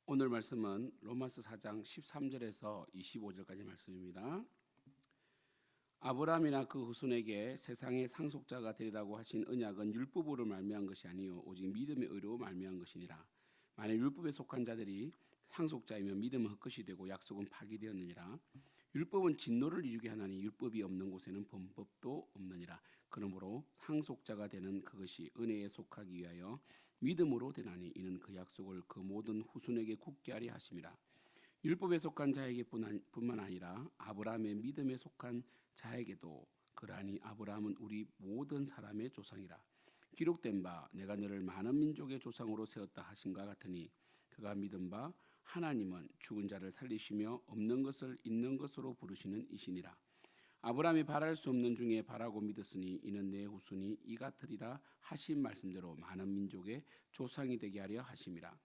오늘 말씀은 로마서 4장 13절에서 25절까지 말씀입니다. 아브라함이나 그 후손에게 세상의 상속자가 되리라고 하신 언약은 율법으로 말미암은 것이 아니요 오직 믿음의 의로 말미암은 것이니라. 만약 율법에 속한 자들이 상속자이면 믿음은 헛것이 되고 약속은 파기되었느니라. 율법은 진노를 이루게 하나니 율법이 없는 곳에는 범법도 없느니라. 그러므로 상속자가 되는 그것이 은혜에 속하기 위하여 믿음으로 되나니 이는 그 약속을 그 모든 후손에게 굳게 하려 하심이라. 율법에 속한 자에게뿐만 아니라 아브라함의 믿음에 속한 자에게도 그러하니 아브라함은 우리 모든 사람의 조상이라. 기록된 바 내가 너를 많은 민족의 조상으로 세웠다 하신과 같으니 그가 믿은 바 하나님은 죽은 자를 살리시며 없는 것을 있는 것으로 부르시는 이시니라. 아브라함이 바랄 수 없는 중에 바라고 믿었으니 이는 내 후손이 이 같으리라 하신 말씀대로 많은 민족의 조상이 되게 하려 하심이라.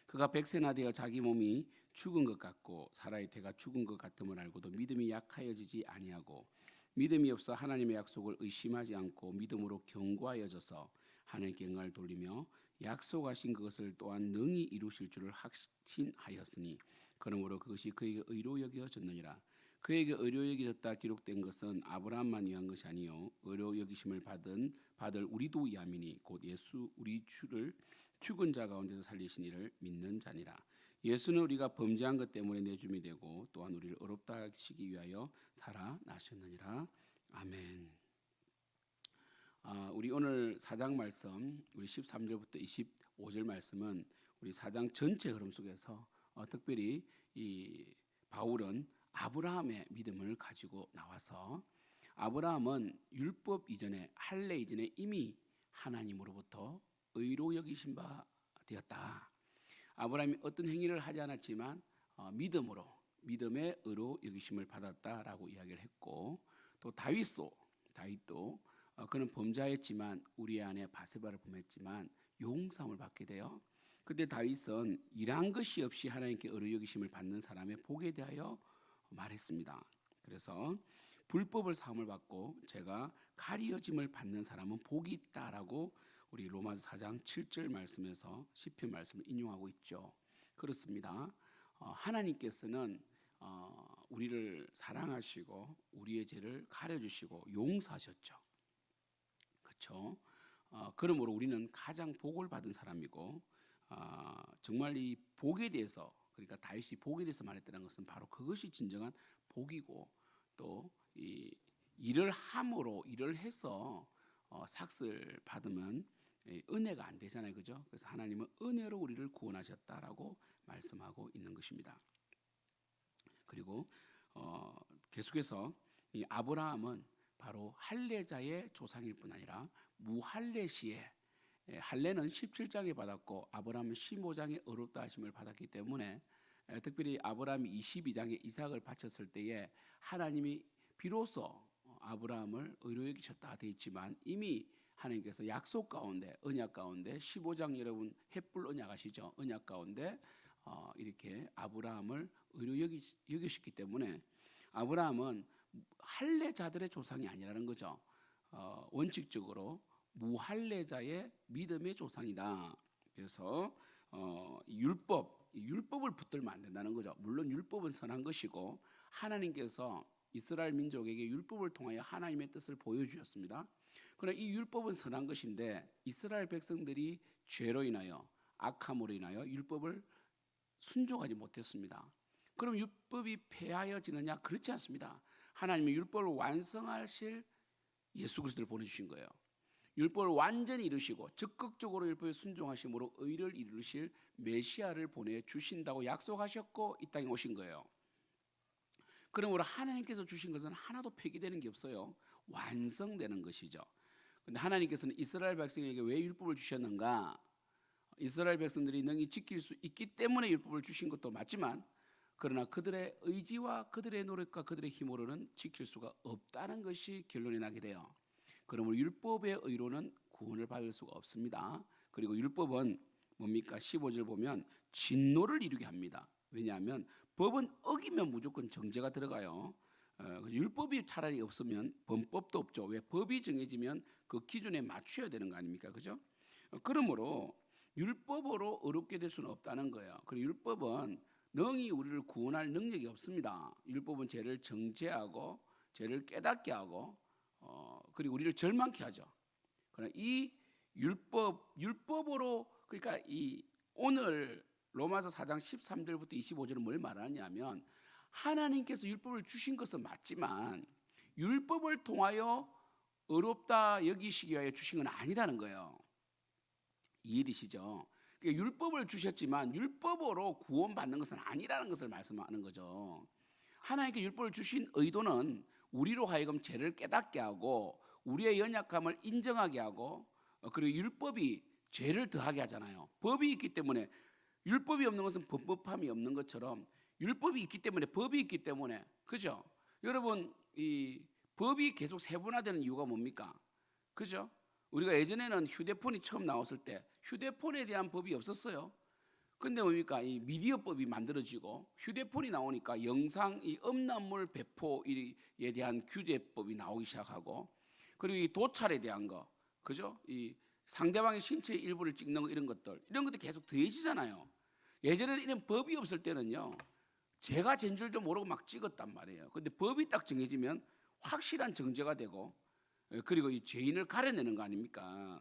그가 백세나 되어 자기 몸이 죽은 것 같고 사라의 태가 죽은 것 같음을 알고도 믿음이 약하여지지 아니하고 믿음이 없어 하나님의 약속을 의심하지 않고 믿음으로 견고하여져서 하나님께 영광을 돌리며 약속하신 그것을 또한 능히 이루실 줄을 확신하였으니 그러므로 그것이 그에게 의로 여겨졌느니라. 그에게 의로 여겨졌다 기록된 것은 아브라함만 위한 것이 아니요 의로 여기심을 받을 우리도 위함이니 곧 예수 우리 주를 죽은 자 가운데서 살리신 이를 믿는 자니라. 예수는 우리가 범죄한 것 때문에 내줌이 되고 또한 우리를 의롭다 하시기 위하여 살아나셨느니라. 아멘. 우리 오늘 4장 말씀, 우리 13절부터 25절 말씀은 우리 4장 전체 흐름 속에서 특별히 이 바울은 아브라함의 믿음을 가지고 나와서 아브라함은 율법 이전에 할례 이전에 이미 하나님으로부터 의로 여기신 바 되었다. 아브라함이 어떤 행위를 하지 않았지만 믿음으로 믿음의 의로 여기심을 받았다라고 이야기를 했고 또 다윗도 그는 범죄했지만 우리 안에 바세바를 범했지만 용서함을 받게 돼요. 그때 다윗은 일한 것이 없이 하나님께 의로 여기심을 받는 사람의 복에 대하여 말했습니다. 그래서 불법을 사함을 받고 제가 가리어짐을 받는 사람은 복이 있다라고 우리 로마서 4장 7절 말씀에서 시편 말씀을 인용하고 있죠. 그렇습니다. 하나님께서는 우리를 사랑하시고 우리의 죄를 가려주시고 용서하셨죠. 그렇죠? 그러므로 우리는 가장 복을 받은 사람이고 정말 이 복에 대해서 그러니까 다윗이 복에 대해서 말했다는 것은 바로 그것이 진정한 복이고 또 이 일을 함으로 일을 해서 삭슬 받으면 은혜가 안 되잖아요, 그죠? 그래서 하나님은 은혜로 우리를 구원하셨다라고 말씀하고 있는 것입니다. 그리고 계속해서 이 아브라함은 바로 할례자의 조상일 뿐 아니라 무할례 시에 할례는 17장에 받았고 아브라함은 15장에 의롭다 하심을 받았기 때문에 특별히 아브라함이 22장에 이삭을 바쳤을 때에 하나님이 비로소 아브라함을 의로 여기셨다 되어 있지만 이미 하나님께서 약속 가운데 언약 가운데 15장 여러분 햇불 언약 아시죠? 언약 가운데 이렇게 아브라함을 의로 여기셨기 때문에 아브라함은 할례자들의 조상이 아니라는 거죠. 원칙적으로 무할례자의 믿음의 조상이다. 그래서 율법을 붙들면 안 된다는 거죠. 물론 율법은 선한 것이고 하나님께서 이스라엘 민족에게 율법을 통하여 하나님의 뜻을 보여주셨습니다. 그러나 이 율법은 선한 것인데 이스라엘 백성들이 죄로 인하여 악함으로 인하여 율법을 순종하지 못했습니다. 그럼 율법이 폐하여지느냐? 그렇지 않습니다. 하나님이 율법을 완성하실 예수 그리스도를 보내주신 거예요. 율법을 완전히 이루시고 적극적으로 율법에 순종하심으로 의를 이루실 메시아를 보내주신다고 약속하셨고 이 땅에 오신 거예요. 그러므로 하나님께서 주신 것은 하나도 폐기되는 게 없어요. 완성되는 것이죠. 그런데 하나님께서는 이스라엘 백성에게 왜 율법을 주셨는가? 이스라엘 백성들이 능히 지킬 수 있기 때문에 율법을 주신 것도 맞지만 그러나 그들의 의지와 그들의 노력과 그들의 힘으로는 지킬 수가 없다는 것이 결론이 나게 돼요. 그러므로 율법의 의로는 구원을 받을 수가 없습니다. 그리고 율법은 뭡니까? 15절 보면 진노를 이루게 합니다. 왜냐하면 법은 어기면 무조건 정죄가 들어가요. 율법이 차라리 없으면 범법도 없죠. 왜? 법이 정해지면 그 기준에 맞춰야 되는 거 아닙니까? 그죠? 그러므로 율법으로 어렵게 될 수는 없다는 거예요. 그리고 율법은 능히 우리를 구원할 능력이 없습니다. 율법은 죄를 정죄하고 죄를 깨닫게 하고 그리고 우리를 절망케 하죠. 그러나 이 율법으로 그러니까 이 오늘 로마서 4장 13절부터 25절은 뭘 말하냐면 하나님께서 율법을 주신 것은 맞지만 율법을 통하여 어렵다 여기시기 위하여 주신 건 아니라는 거예요. 이해되시죠? 그러니까 율법을 주셨지만 율법으로 구원받는 것은 아니라는 것을 말씀하는 거죠. 하나님께 율법을 주신 의도는 우리로 하여금 죄를 깨닫게 하고 우리의 연약함을 인정하게 하고 그리고 율법이 죄를 더하게 하잖아요. 법이 있기 때문에 율법이 없는 것은 범법함이 없는 것처럼 율법이 있기 때문에 법이 있기 때문에 그죠? 여러분 이 법이 계속 세분화되는 이유가 뭡니까? 그죠? 우리가 예전에는 휴대폰이 처음 나왔을 때 휴대폰에 대한 법이 없었어요. 근데 뭡니까? 이 미디어법이 만들어지고 휴대폰이 나오니까 영상 이 음란물 배포에 대한 규제법이 나오기 시작하고 그리고 이 도찰에 대한 거 그죠? 이 상대방의 신체 일부를 찍는 거 이런 것들 계속 더해지잖아요. 예전에는 이런 법이 없을 때는요. 제가 잰 줄도 모르고 막 찍었단 말이에요. 근데 법이 딱 정해지면 확실한 정죄가 되고 그리고 이 죄인을 가려내는 거 아닙니까?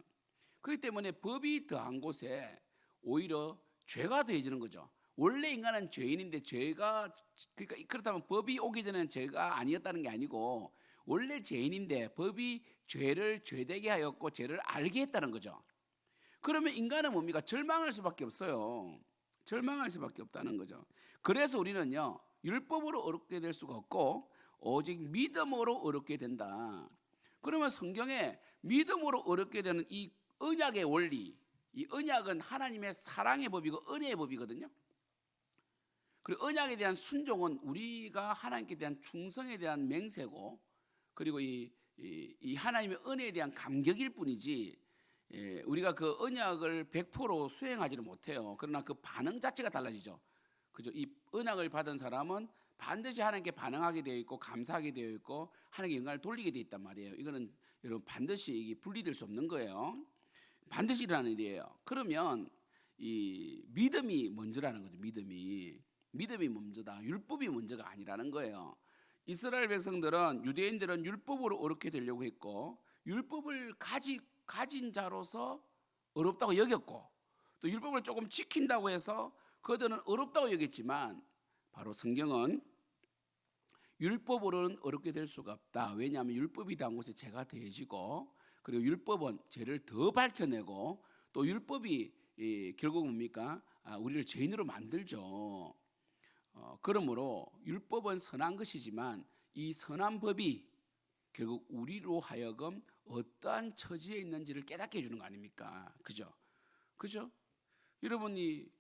그렇기 때문에 법이 더한 곳에 오히려 죄가 더해지는 거죠. 원래 인간은 죄인인데 죄가 그러니까 그렇다면 법이 오기 전에는 죄가 아니었다는 게 아니고 원래 죄인인데 법이 죄를 죄되게 하였고 죄를 알게 했다는 거죠. 그러면 인간은 뭡니까? 절망할 수밖에 없어요. 절망할 수밖에 없다는 거죠. 그래서 우리는요 율법으로 어렵게 될 수가 없고 오직 믿음으로 어렵게 된다. 그러면 성경에 믿음으로 어렵게 되는 이 언약의 원리, 이 언약은 하나님의 사랑의 법이고 은혜의 법이거든요. 그리고 언약에 대한 순종은 우리가 하나님께 대한 충성에 대한 맹세고, 그리고 이 하나님의 은혜에 대한 감격일 뿐이지, 우리가 그 언약을 100% 수행하지는 못해요. 그러나 그 반응 자체가 달라지죠. 그죠? 이 언약을 받은 사람은 반드시 하나님께 반응하게 되어 있고 감사하게 되어 있고 하나님께 영광을 돌리게 되어 있단 말이에요. 이거는 여러분 반드시 이게 분리될 수 없는 거예요. 반드시 일어나는 일이에요. 그러면 이 믿음이 먼저라는 거죠. 믿음이 먼저다. 율법이 먼저가 아니라는 거예요. 이스라엘 백성들은 유대인들은 율법으로 어렵게 되려고 했고 율법을 가진 자로서 어렵다고 여겼고 또 율법을 조금 지킨다고 해서 그들은 어렵다고 여겼지만 바로 성경은 율법으로는 어렵게 될 수가 없다. 왜냐하면 율법이 더한 곳에 죄가 더해지고 그리고 율법은 죄를 더 밝혀내고 또 율법이 결국 뭡니까? 우리를 죄인으로 만들죠. 그러므로 율법은 선한 것이지만 이 선한 법이 결국 우리로 하여금 어떠한 처지에 있는지를 깨닫게 해주는 거 아닙니까? 그죠? 여러분이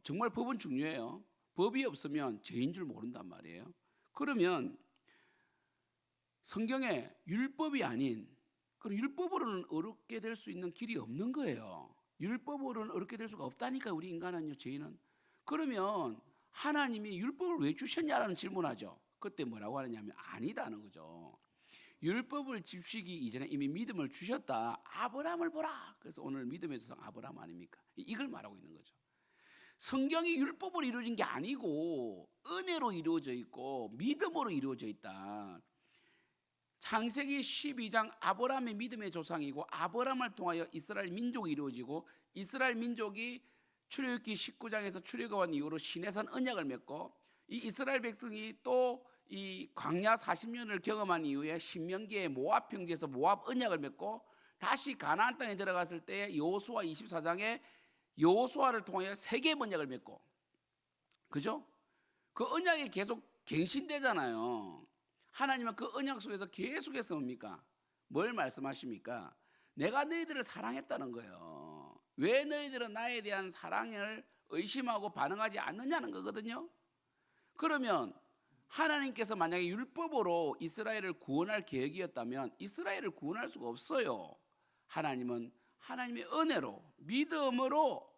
정말 법은 중요해요. 법이 없으면 죄인 줄 모른단 말이에요. 그러면 성경에 율법이 아닌 그럼 율법으로는 어렵게 될 수 있는 길이 없는 거예요. 율법으로는 어렵게 될 수가 없다니까 우리 인간은요, 죄인은. 그러면 하나님이 율법을 왜 주셨냐라는 질문하죠. 그때 뭐라고 하느냐면 아니다는 거죠. 율법을 주시기 이전에 이미 믿음을 주셨다. 아브라함을 보라. 그래서 오늘 믿음의 조상 아브라함 아닙니까? 이걸 말하고 있는 거죠. 성경이 율법으로 이루어진 게 아니고 은혜로 이루어져 있고 믿음으로 이루어져 있다. 창세기 12장 아브라함의 믿음의 조상이고 아브라함을 통하여 이스라엘 민족이 이루어지고 이스라엘 민족이 출애굽기 19장에서 출애굽한 이후로 시내산 언약을 맺고 이 이스라엘 백성이 또 이 광야 40년을 경험한 이후에 신명기의 모압 평지에서 모압 언약을 맺고 다시 가나안 땅에 들어갔을 때 여호수아 24장에 여호수아를 통하여 세계 언약을 맺고 그죠? 그 언약이 계속 갱신되잖아요. 하나님은 그 언약 속에서 계속해서 뭡니까? 뭘 말씀하십니까? 내가 너희들을 사랑했다는 거예요. 왜 너희들은 나에 대한 사랑을 의심하고 반응하지 않느냐는 거거든요. 그러면 하나님께서 만약에 율법으로 이스라엘을 구원할 계획이었다면 이스라엘을 구원할 수가 없어요. 하나님은 하나님의 은혜로 믿음으로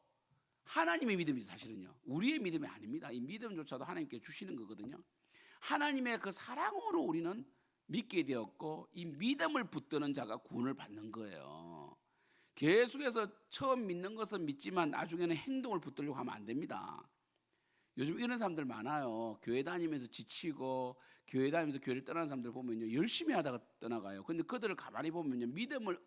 하나님의 믿음이죠. 사실은요 우리의 믿음이 아닙니다. 이 믿음조차도 하나님께 주시는 거거든요. 하나님의 그 사랑으로 우리는 믿게 되었고 이 믿음을 붙드는 자가 구원을 받는 거예요. 계속해서 처음 믿는 것은 믿지만 나중에는 행동을 붙들려고 하면 안 됩니다. 요즘 이런 사람들 많아요. 교회 다니면서 지치고 교회 다니면서 교회를 떠나는 사람들 보면요, 열심히 하다가 떠나가요. 근데 그들을 가만히 보면요, 믿음을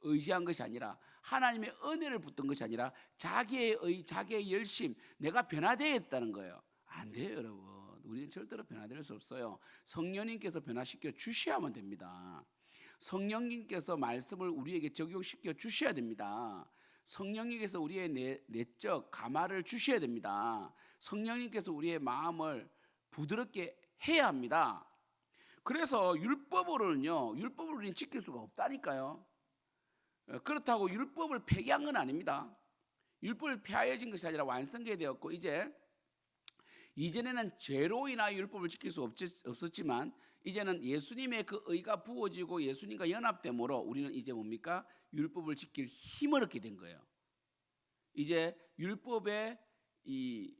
의지한 것이 아니라 하나님의 은혜를 붙든 것이 아니라 자기의 열심, 내가 변화되었다는 거예요. 안 돼요, 여러분. 우리는 절대로 변화될 수 없어요. 성령님께서 변화시켜 주셔야만 됩니다. 성령님께서 말씀을 우리에게 적용시켜 주셔야 됩니다. 성령님께서 우리의 내적 감화를 주셔야 됩니다. 성령님께서 우리의 마음을 부드럽게 해야 합니다. 그래서 율법으로는요, 율법을 우리는 지킬 수가 없다니까요. 그렇다고 율법을 폐기한 건 아닙니다. 율법을 폐하여진 것이 아니라 완성게 되었고, 이전에는 죄로 인하여 율법을 지킬 수 없었지만 이제는 예수님의 그 의가 부어지고 예수님과 연합됨으로 우리는 이제 뭡니까? 율법을 지킬 힘을 얻게 된 거예요. 이제 율법에 이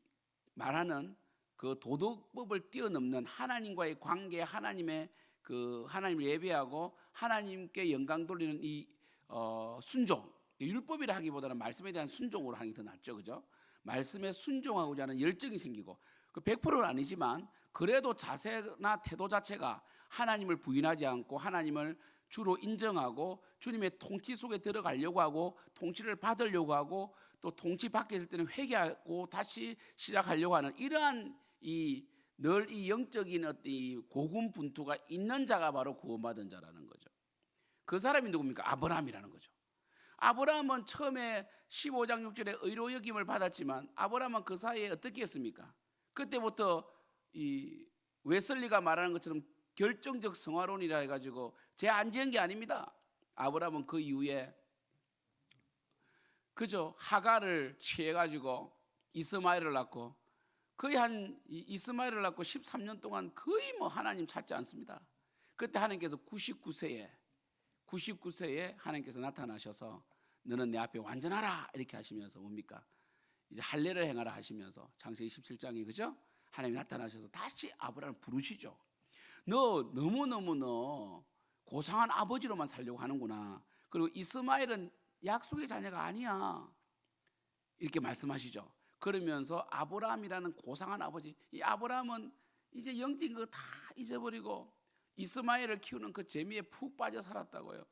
말하는 그 도덕법을 뛰어넘는 하나님과의 관계, 하나님을 예배하고 하나님께 영광 돌리는 이 순종, 율법이라 하기보다는 말씀에 대한 순종으로 하는 게 더 낫죠, 그죠? 말씀에 순종하고자 하는 열정이 생기고, 그 100%는 아니지만 그래도 자세나 태도 자체가 하나님을 부인하지 않고 하나님을 주로 인정하고 주님의 통치 속에 들어가려고 하고 통치를 받으려고 하고 또 통치 밖에 있을 때는 회개하고 다시 시작하려고 하는 이러한 늘 이 영적인 어떤 이 고군분투가 있는 자가 바로 구원받은 자라는 거죠. 그 사람이 누굽니까? 아브라함이라는 거죠. 아브라함은 처음에 15장 6절에 의로 여김을 받았지만 아브라함은 그 사이에 어떻게 했습니까? 그때부터 이 웨슬리가 말하는 것처럼 결정적 성화론이라 해가지고 죄 안 지은 게 아닙니다. 아브라함은 그 이후에 그저 하가를 취해가지고 이스마엘을 낳고 거의 이스마엘을 낳고 13년 동안 거의 하나님 찾지 않습니다. 그때 하나님께서 99세에 하나님께서 나타나셔서 너는 내 앞에 완전하라 이렇게 하시면서 뭡니까? 이제 할례를 행하라 하시면서 창세기 17장에 그죠? 하나님이 나타나셔서 다시 아브라함을 부르시죠. 너 너무 고상한 아버지로만 살려고 하는구나. 그리고 이스마엘은 약속의 자녀가 아니야. 이렇게 말씀하시죠. 그러면서 아브라함이라는 고상한 아버지, 이 아브라함은 이제 영적인 거 다 잊어버리고 이스마엘을 키우는 그 재미에 푹 빠져 살았다고요.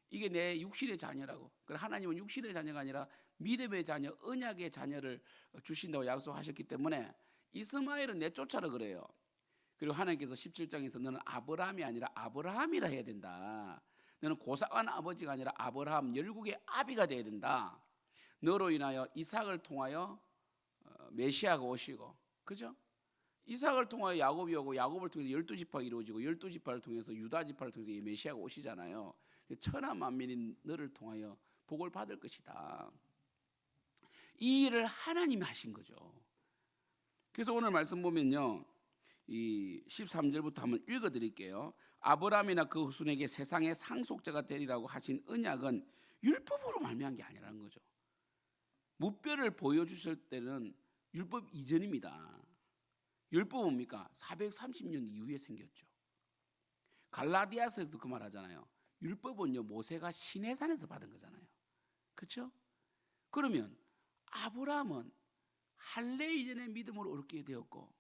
이게 내 육신의 자녀라고. 그래 하나님은 육신의 자녀가 아니라 믿음의 자녀, 언약의 자녀를 주신다고 약속하셨기 때문에 이스마엘은 내쫓아라 그래요. 그리고 하나님께서 17장에서 너는 아브라함이 아니라 아브라함이라 해야 된다. 너는 고상한 아버지가 아니라 아브라함 열국의 아비가 돼야 된다. 너로 인하여 이삭을 통하여 메시아가 오시고, 그죠? 이삭을 통하여 야곱이 오고 야곱을 통해서 12지파가 이루어지고 12지파를 통해서 유다지파를 통해서 이 메시아가 오시잖아요. 천하 만민이 너를 통하여 복을 받을 것이다. 이 일을 하나님이 하신 거죠. 그래서 오늘 말씀 보면요, 이 13절부터 한번 읽어드릴게요. 아브라함이나 그 후손에게 세상의 상속자가 되리라고 하신 언약은 율법으로 말미암은 게 아니라는 거죠. 무뼈를 보여주실 때는 율법 이전입니다. 율법은 뭡니까? 430년 이후에 생겼죠. 갈라디아서에서도 그 말 하잖아요. 율법은요, 모세가 시내산에서 받은 거잖아요. 그렇죠? 그러면 아브라함은 할례 이전의 믿음으로 얻게 되었고,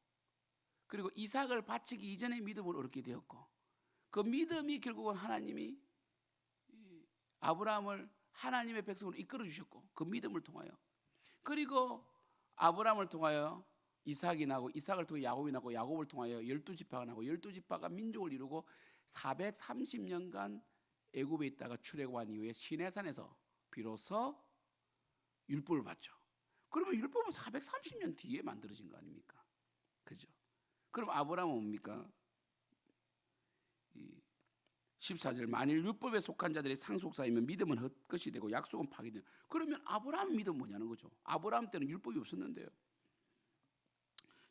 그리고 이삭을 바치기 이전의 믿음으로 얻게 되었고, 그 믿음이 결국은 하나님이 아브라함을 하나님의 백성으로 이끌어 주셨고, 그 믿음을 통하여, 그리고 아브라함을 통하여 이삭이 나고, 이삭을 통해 야곱이 나고, 야곱을 통하여 12지파가 나고, 12지파가 민족을 이루고 430년간 애굽에 있다가 출애굽한 이후에 시내산에서 비로소 율법을 받죠. 그러면 율법은 430년 뒤에 만들어진 거 아닙니까? 그죠? 그럼 아브라함은 뭡니까? 14절 만일 율법에 속한 자들이 상속사이면 믿음은 헛것이 되고 약속은 파기돼요. 그러면 아브라함 믿음 뭐냐는 거죠. 아브라함 때는 율법이 없었는데요.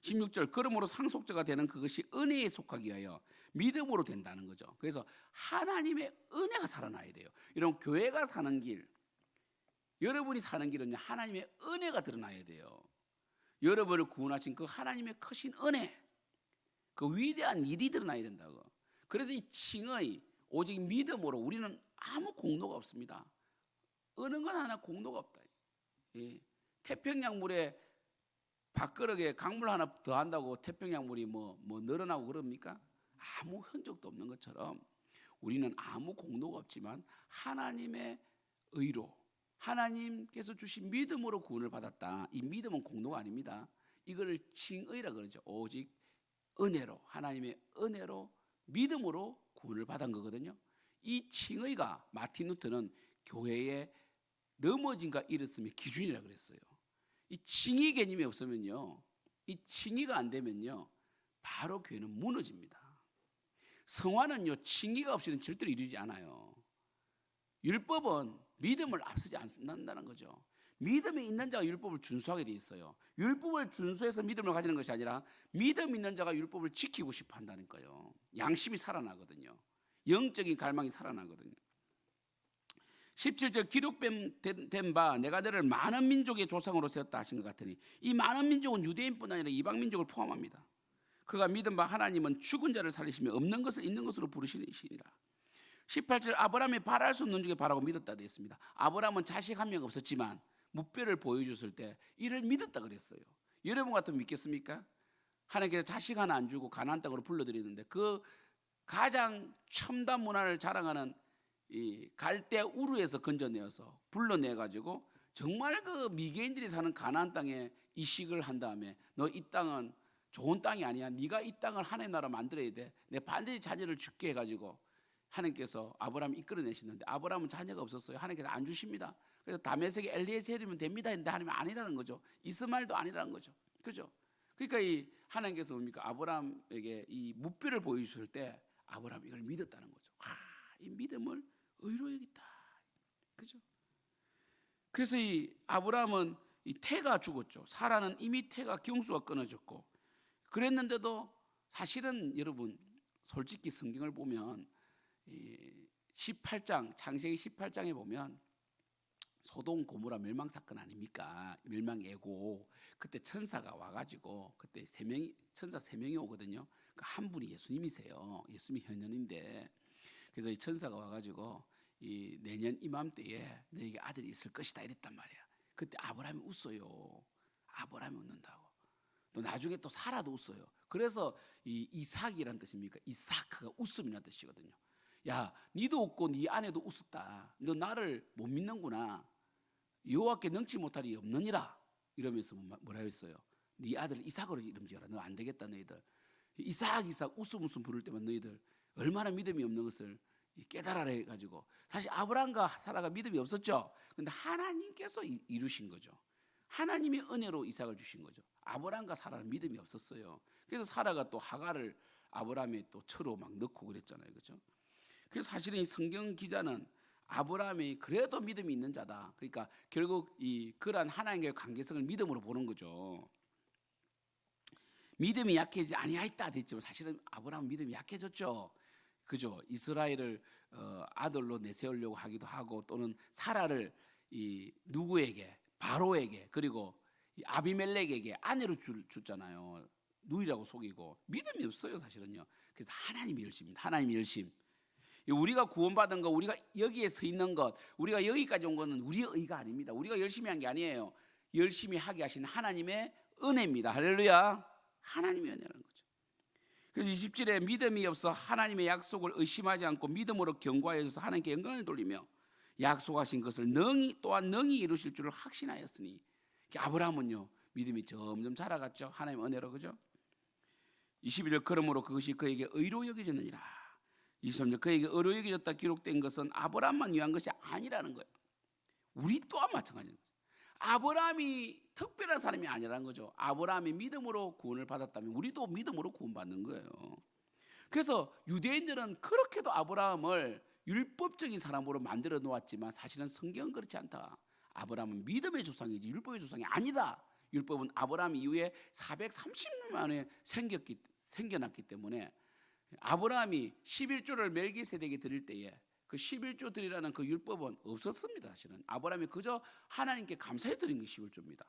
16절 그러므로 상속자가 되는 그것이 은혜에 속하기 위하여 믿음으로 된다는 거죠. 그래서 하나님의 은혜가 살아나야 돼요. 이런 교회가 사는 길, 여러분이 사는 길은요, 하나님의 은혜가 드러나야 돼요. 여러분을 구원하신 그 하나님의 크신 은혜, 그 위대한 일이 드러나야 된다고. 그래서 이 칭의 오직 믿음으로 우리는 아무 공로가 없습니다. 어느 건 하나 공로가 없다. 예. 태평양 물에 밥그릇에 강물 하나 더 한다고 태평양 물이 뭐 늘어나고 그럽니까? 아무 흔적도 없는 것처럼 우리는 아무 공로가 없지만 하나님의 의로, 하나님께서 주신 믿음으로 구원을 받았다. 이 믿음은 공로가 아닙니다. 이걸 칭의라 그러죠. 오직 은혜로, 하나님의 은혜로 믿음으로 구원을 받은 거거든요. 이 칭의가 마틴 루터는 교회에 넘어짐과 일었음의 기준이라 그랬어요. 이 칭의 개념이 없으면요, 이 칭의가 안 되면요, 바로 교회는 무너집니다. 성화는요, 칭의가 없이는 절대로 이루지 않아요. 율법은 믿음을 앞서지 않는다는 거죠. 믿음이 있는 자가 율법을 준수하게 돼 있어요. 율법을 준수해서 믿음을 가지는 것이 아니라 믿음 있는 자가 율법을 지키고 싶어 한다는 거예요. 양심이 살아나거든요. 영적인 갈망이 살아나거든요. 17절 기록된 바 내가 너를 많은 민족의 조상으로 세웠다 하신 것 같으니 이 많은 민족은 유대인뿐 아니라 이방 민족을 포함합니다. 그가 믿은 바 하나님은 죽은 자를 살리시며 없는 것을 있는 것으로 부르시니라. 18절 아브라함이 바랄 수 없는 중에 바라고 믿었다 되어 있습니다. 아브라함은 자식 한 명 없었지만 무뼈를 보여줬을 때 이를 믿었다 그랬어요. 여러분 같으면 믿겠습니까? 하나님께서 자식 하나 안 주고 가나안 땅으로 불러들이는데 그 가장 첨단 문화를 자랑하는 이 갈대 우르에서 건져내어서 불러내가지고 정말 그 미개인들이 사는 가나안 땅에 이식을 한 다음에 너 이 땅은 좋은 땅이 아니야. 네가 이 땅을 하나님 나라 만들어야 돼. 내 반드시 자녀를 줄게 해가지고 하나님께서 아브라함을 이끌어내시는데 아브라함은 자녀가 없었어요. 하나님께서 안 주십니다. 그래서 다메섹에 엘리에셀이면 됩니다 했는데 하나님은 아니라는 거죠. 이스마엘도 아니라는 거죠. 그죠? 그러니까 이 하나님께서 뭡니까? 아브라함에게 이 무뼈를 보여주실 때 아브라함이 이걸 믿었다는 거죠. 이 믿음을 의로 여겼다. 그죠? 그래서 이 아브라함은 이 태가 죽었죠. 사라는 이미 태가 경수가 끊어졌고 그랬는데도 사실은 여러분 솔직히 성경을 보면 18장 창세기 18장에 보면 소돔 고모라 멸망 사건 아닙니까? 멸망 예고. 그때 천사가 와가지고 그때 천사 3명이 오거든요. 그 한 분이 예수님이세요. 예수님이 현현인데 그래서 이 천사가 와가지고 이 내년 이맘때에 너에게 아들이 있을 것이다 이랬단 말이야. 그때 아브라함이 웃어요. 아브라함이 웃는다고. 또 나중에 또 사라도 웃어요. 그래서 이 이삭이란 뜻입니까? 이사크가 웃음이라는 뜻이거든요. 야, 니도 웃고 네 아내도 웃었다. 너 나를 못 믿는구나. 여호와께 능치 못할이 없느니라. 이러면서 뭐라 했어요? 네 아들 이삭으로 이름 지어라. 너 안 되겠다 너희들. 이삭 웃음 부를 때만 너희들 얼마나 믿음이 없는 것을 깨달아라 해가지고 사실 아브라함과 사라가 믿음이 없었죠. 근데 하나님께서 이루신 거죠. 하나님의 은혜로 이삭을 주신 거죠. 아브라함과 사라는 믿음이 없었어요. 그래서 사라가 또 하갈을 아브라함의 또 처로 막 넣고 그랬잖아요. 그렇죠? 그래서 사실은 이 성경 기자는 아브라함이 그래도 믿음이 있는 자다. 그러니까 결국 이 그러한 하나님과의 관계성을 믿음으로 보는 거죠. 믿음이 약해지지 아니하였다 됐지만 사실은 아브라함은 믿음이 약해졌죠. 그죠? 이스라엘을 아들로 내세우려고 하기도 하고 또는 사라를 이 누구에게 바로에게 그리고 이 아비멜렉에게 아내로 줬잖아요. 누이라고 속이고 믿음이 없어요 사실은요. 그래서 하나님이 열심입니다. 하나님이 열심. 우리가 구원받은 것, 우리가 여기에 서 있는 것, 우리가 여기까지 온 것은 우리의 의가 아닙니다. 우리가 열심히 한 게 아니에요. 열심히 하게 하신 하나님의 은혜입니다. 할렐루야. 하나님의 은혜라는 거죠. 그래서 20절에 믿음이 없어 하나님의 약속을 의심하지 않고 믿음으로 견고하여서 하나님께 영광을 돌리며 약속하신 것을 또한 능히 이루실 줄을 확신하였으니 아브라함은요 믿음이 점점 자라갔죠. 하나님의 은혜로. 그죠? 21절 그러므로 그것이 그에게 의로 여겨졌느니라. 23절 그에게 의로 여겨졌다 기록된 것은 아브라함만 위한 것이 아니라는 거예요. 우리 또한 마찬가지입니다. 아브라함이 특별한 사람이 아니라는 거죠. 아브라함이 믿음으로 구원을 받았다면 우리도 믿음으로 구원받는 거예요. 그래서 유대인들은 그렇게도 아브라함을 율법적인 사람으로 만들어 놓았지만 사실은 성경은 그렇지 않다. 아브라함은 믿음의 조상이지 율법의 조상이 아니다. 율법은 아브라함 이후에 430년 만에 생겨났기 때문에 아브라함이 11조를 멜기세덱에 드릴 때에 그 11조 드리라는 그 율법은 없었습니다. 사실은 아브라함이 그저 하나님께 감사해 드린 게 11조입니다.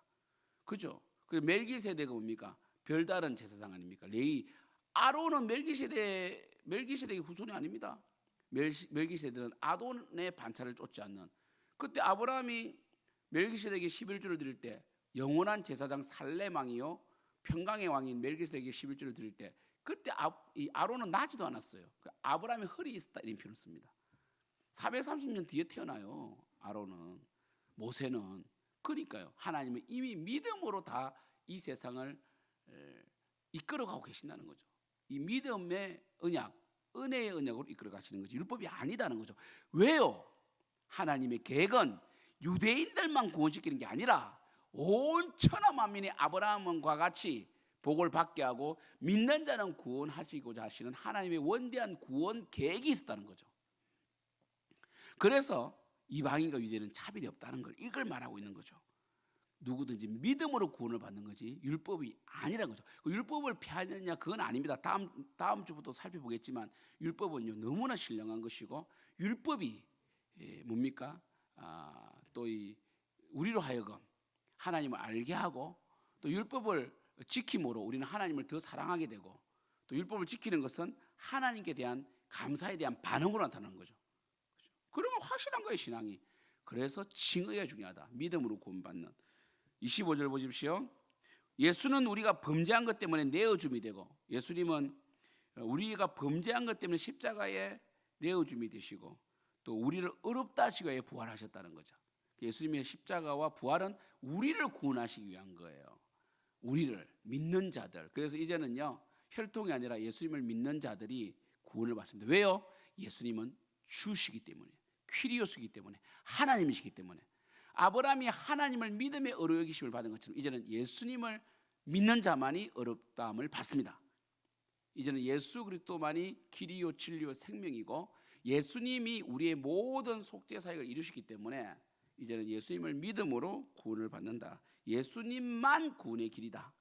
그죠? 그 멜기세덱은 뭡니까? 별다른 제사장 아닙니까? 레위. 아론은 멜기세덱의 후손이 아닙니다. 멜기세덱은 아돈의 반차를 쫓지 않는 그때 아브라함이 멜기세덱에게 11조를 드릴 때 영원한 제사장 살레망이요 평강의 왕인 멜기세덱에게 11조를 드릴 때 그때 이 아론은 나지도 않았어요. 아브라함의 헐이 있었다 이런 표현을 씁니다. 430년 뒤에 태어나요. 아론은, 모세는. 그러니까요. 하나님은 이미 믿음으로 다 이 세상을 이끌어가고 계신다는 거죠. 이 믿음의 언약, 은혜의 언약으로 이끌어 가시는 거지 율법이 아니다는 거죠. 왜요? 하나님의 계획은 유대인들만 구원시키는 게 아니라 온 천하 만민이 아브라함과 같이 복을 받게 하고 믿는 자는 구원하시고자 하시는 하나님의 원대한 구원 계획이 있었다는 거죠. 그래서 이방인과 유대인은 차별이 없다는 걸 이걸 말하고 있는 거죠. 누구든지 믿음으로 구원을 받는 거지 율법이 아니라는 거죠. 율법을 폐하느냐 그건 아닙니다. 다음 주부터 살펴보겠지만 율법은요 너무나 신령한 것이고 율법이 뭡니까? 또 우리로 하여금 하나님을 알게 하고 또 율법을 지킴으로 우리는 하나님을 더 사랑하게 되고 또 율법을 지키는 것은 하나님께 대한 감사에 대한 반응으로 나타나는 거죠. 그러면 확실한 거예요 신앙이. 그래서 칭의가 중요하다. 믿음으로 구원받는. 25절 보십시오. 예수는 우리가 범죄한 것 때문에 내어줌이 되고 예수님은 우리가 범죄한 것 때문에 십자가에 내어줌이 되시고 또 우리를 의롭다 하시기 위해 부활하셨다는 거죠. 예수님의 십자가와 부활은 우리를 구원하시기 위한 거예요. 우리를 믿는 자들. 그래서 이제는요 혈통이 아니라 예수님을 믿는 자들이 구원을 받습니다. 왜요? 예수님은 주시기 때문에, 퀴리오스이기 때문에, 하나님이시기 때문에. 아브라함이 하나님을 믿음의 의로 여기심을 받은 것처럼 이제는 예수님을 믿는 자만이 의롭다함을 받습니다. 이제는 예수 그리스도만이 길이요 진리요 생명이고 예수님이 우리의 모든 속죄 사역을 이루시기 때문에 이제는 예수님을 믿음으로 구원을 받는다. 예수님만 구원의 길이다.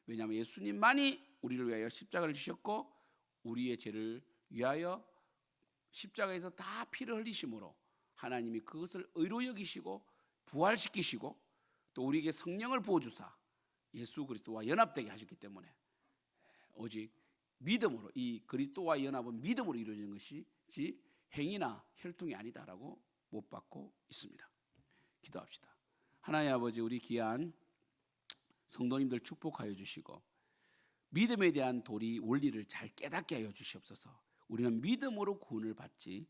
왜냐하면 예수님만이 우리를 위하여 십자가를 지셨고 우리의 죄를 위하여 십자가에서 다 피를 흘리심으로 하나님이 그것을 의로 여기시고 부활시키시고 또 우리에게 성령을 부어주사 예수 그리스도와 연합되게 하셨기 때문에 오직 믿음으로 이 그리스도와 연합은 믿음으로 이루어지는 것이지 행위나 혈통이 아니다라고 못 받고 있습니다. 기도합시다. 하나님 아버지 우리 귀한 성도님들 축복하여 주시고 믿음에 대한 도리 원리를 잘 깨닫게 하여 주시옵소서. 우리는 믿음으로 구원을 받지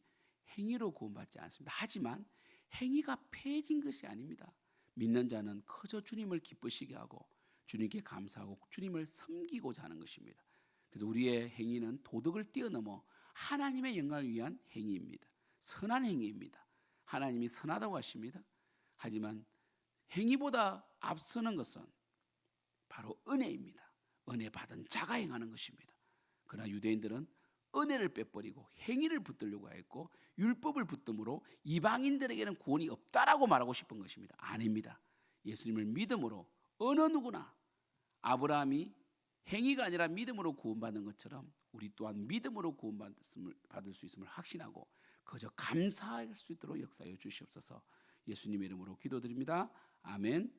행위로 구원받지 않습니다. 하지만 행위가 폐해진 것이 아닙니다. 믿는 자는 커져 주님을 기쁘시게 하고 주님께 감사하고 주님을 섬기고자 하는 것입니다. 그래서 우리의 행위는 도덕을 뛰어넘어 하나님의 영광을 위한 행위입니다. 선한 행위입니다. 하나님이 선하다고 하십니다. 하지만 행위보다 앞서는 것은 바로 은혜입니다. 은혜 받은 자가 행하는 것입니다. 그러나 유대인들은 은혜를 빼버리고 행위를 붙들려고 했고 율법을 붙듦으로 이방인들에게는 구원이 없다라고 말하고 싶은 것입니다. 아닙니다. 예수님을 믿음으로 어느 누구나 아브라함이 행위가 아니라 믿음으로 구원받는 것처럼 우리 또한 믿음으로 구원받을 수 있음을 확신하고 그저 감사할 수 있도록 역사해 주시옵소서. 예수님의 이름으로 기도드립니다. 아멘.